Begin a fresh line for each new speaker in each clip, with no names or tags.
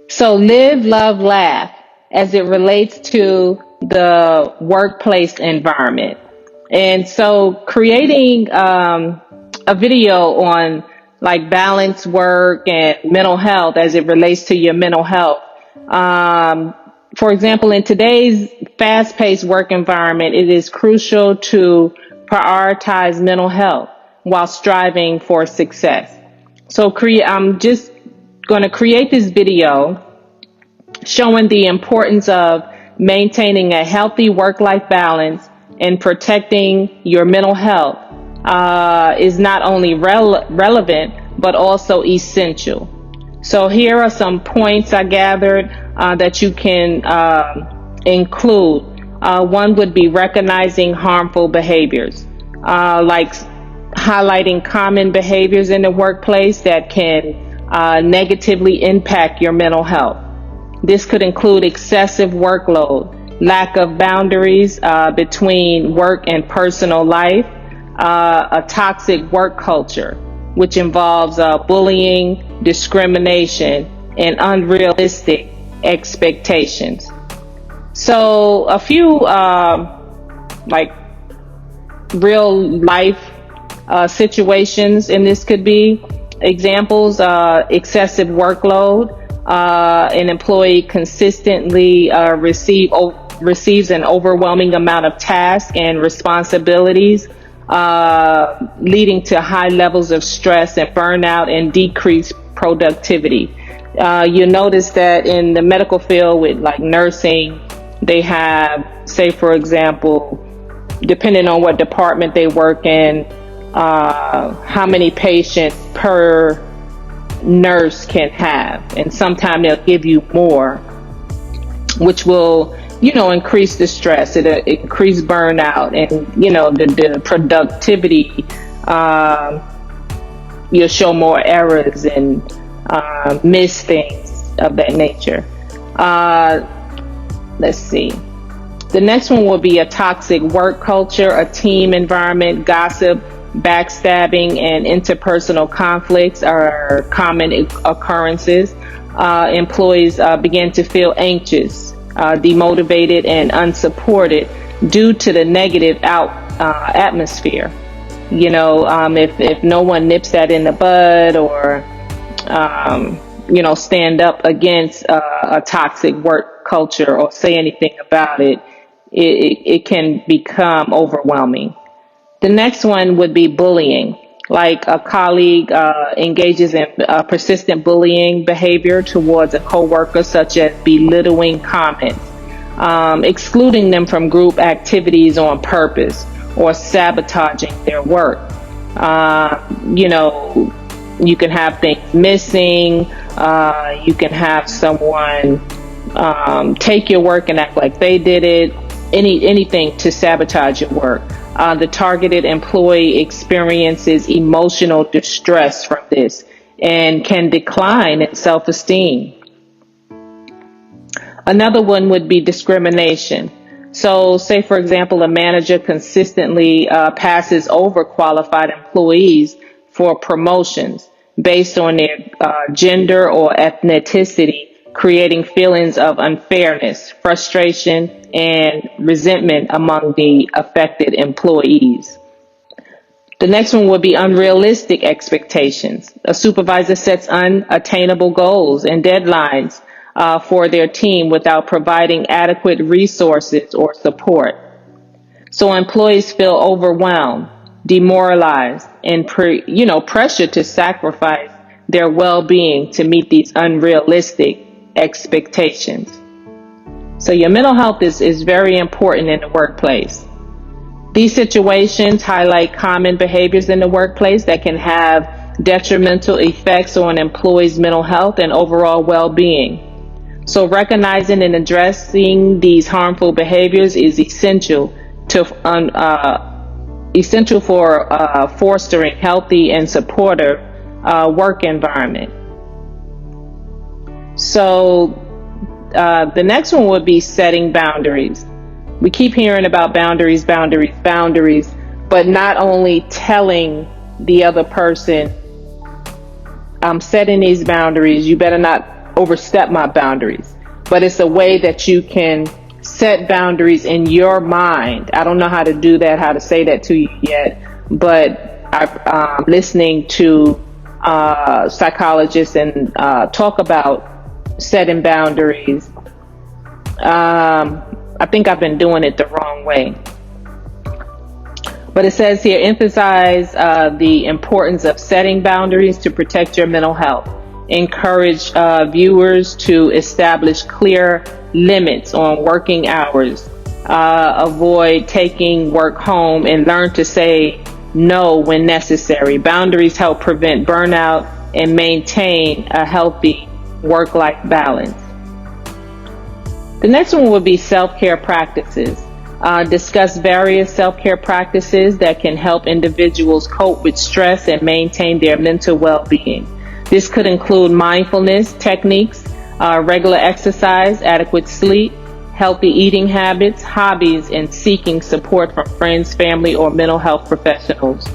So live, love, laugh as it relates to the workplace environment. And so creating a video on like balance work and mental health as it relates to your mental health. Um, for example, in today's fast-paced work environment, it is crucial to prioritize mental health while striving for success. So I'm just going to create this video showing the importance of maintaining a healthy work-life balance and protecting your mental health is not only relevant, but also essential. So here are some points I gathered that you can include. One would be recognizing harmful behaviors, like highlighting common behaviors in the workplace that can negatively impact your mental health. This could include excessive workload, lack of boundaries between work and personal life, a toxic work culture, which involves bullying, discrimination, and unrealistic expectations. So a few like real life situations, and this could be examples: excessive workload. An employee consistently receives an overwhelming amount of tasks and responsibilities, leading to high levels of stress and burnout and decreased productivity. You notice that in the medical field with like nursing, they have, say for example, depending on what department they work in, how many patients per nurse can have, and sometimes they'll give you more, which will increase the stress, it increase burnout, and the productivity. You'll show more errors and miss things of that nature. Let's see. The next one will be a toxic work culture, a team environment. Gossip, backstabbing, and interpersonal conflicts are common occurrences. Employees begin to feel anxious, demotivated, and unsupported due to the negative atmosphere. If no one nips that in the bud, or stand up against a toxic work culture or say anything about it, it can become overwhelming. The next one would be bullying, like a colleague engages in persistent bullying behavior towards a coworker, such as belittling comments, excluding them from group activities on purpose, or sabotaging their work. You can have things missing. You can have someone take your work and act like they did it. Anything to sabotage your work. The targeted employee experiences emotional distress from this and can decline in self-esteem. Another one would be discrimination. So say, for example, a manager consistently passes over qualified employees for promotions based on their gender or ethnicity, creating feelings of unfairness, frustration, and resentment among the affected employees. The next one would be unrealistic expectations. A supervisor sets unattainable goals and deadlines for their team without providing adequate resources or support. So employees feel overwhelmed, demoralized, and pressured to sacrifice their well-being to meet these unrealistic expectations. So your mental health is very important in the workplace. These situations highlight common behaviors in the workplace that can have detrimental effects on employees' mental health and overall well-being. So recognizing and addressing these harmful behaviors is essential for fostering healthy and supportive work environment. So the next one would be setting boundaries. We keep hearing about boundaries, but not only telling the other person, I'm setting these boundaries, you better not overstep my boundaries. But it's a way that you can set boundaries in your mind. I don't know how to do that, how to say that to you yet, but I'm listening to psychologists and talk about setting boundaries. I think I've been doing it the wrong way. But it says here, emphasize the importance of setting boundaries to protect your mental health. Encourage viewers to establish clear limits on working hours. Avoid taking work home and learn to say no when necessary. Boundaries help prevent burnout and maintain a healthy work-life balance. The next one would be self-care practices. Discuss various self-care practices that can help individuals cope with stress and maintain their mental well-being. This could include mindfulness techniques, regular exercise, adequate sleep, healthy eating habits, hobbies, and seeking support from friends, family, or mental health professionals.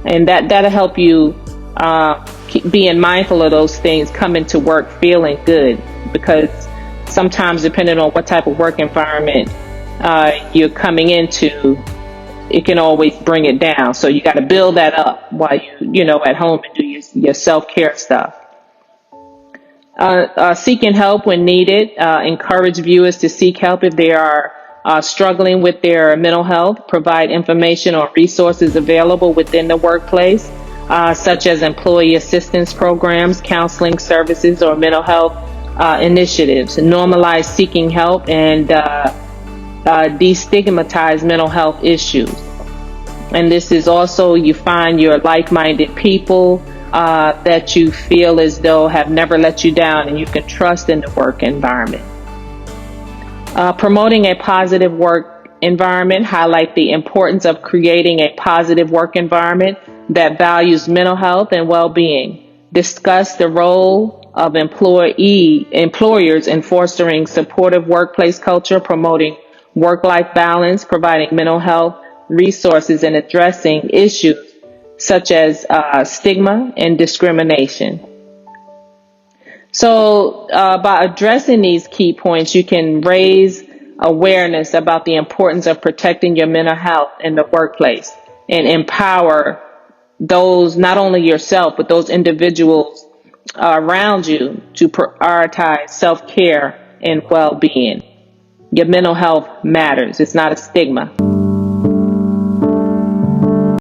And that'll help you keep being mindful of those things, coming to work feeling good, because sometimes depending on what type of work environment you're coming into, it can always bring it down. So you got to build that up while you at home and do your self-care stuff. Seeking help when needed. Encourage viewers to seek help if they are struggling with their mental health. Provide information on resources available within the workplace, such as employee assistance programs, counseling services, or mental health initiatives. Normalize seeking help and destigmatize mental health issues. And this is also, you find your like-minded people that you feel as though have never let you down and you can trust in the work environment. Promoting a positive work environment. Highlight the importance of creating a positive work environment that values mental health and well-being. Discuss the role of employers in fostering supportive workplace culture, promoting work-life balance, providing mental health resources, and addressing issues such as stigma and discrimination. So by addressing these key points, you can raise awareness about the importance of protecting your mental health in the workplace and empower those, not only yourself, but those individuals around you to prioritize self-care and well-being. Your mental health matters. It's not a stigma.